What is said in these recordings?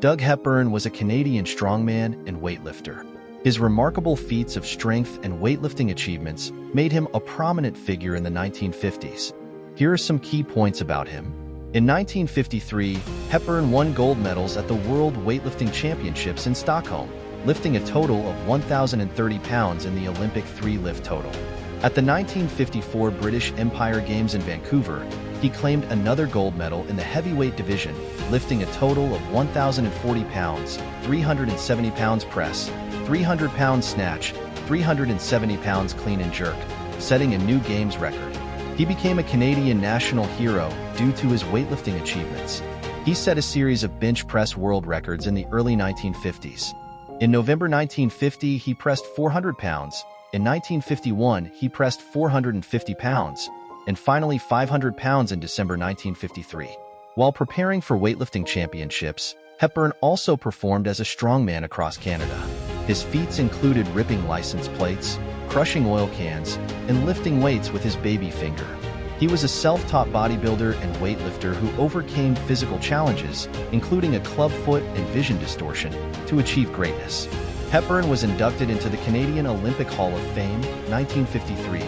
Doug Hepburn was a Canadian strongman and weightlifter. His remarkable feats of strength and weightlifting achievements made him a prominent figure in the 1950s. Here are some key points about him. In 1953, Hepburn won gold medals at the World Weightlifting Championships in Stockholm, lifting a total of 1,030 pounds in the Olympic three-lift total. At the 1954 British Empire Games in Vancouver, he claimed another gold medal in the heavyweight division, lifting a total of 1,040 pounds, 370 pounds press, 300 pounds snatch, 370 pounds clean and jerk, setting a new games record. He became a Canadian national hero due to his weightlifting achievements. He set a series of bench press world records in the early 1950s. In November 1950, he pressed 400 pounds. In 1951, he pressed 450 pounds, and finally 500 pounds in December 1953. While preparing for weightlifting championships, Hepburn also performed as a strongman across Canada. His feats included ripping license plates, crushing oil cans, and lifting weights with his baby finger. He was a self-taught bodybuilder and weightlifter who overcame physical challenges, including a club foot and vision distortion, to achieve greatness. Hepburn was inducted into the Canadian Olympic Hall of Fame, 1953,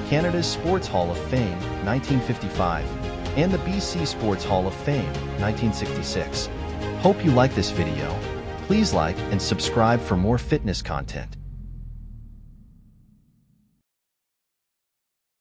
Canada's Sports Hall of Fame, 1955, and the BC Sports Hall of Fame, 1966. Hope you like this video. Please like and subscribe for more fitness content.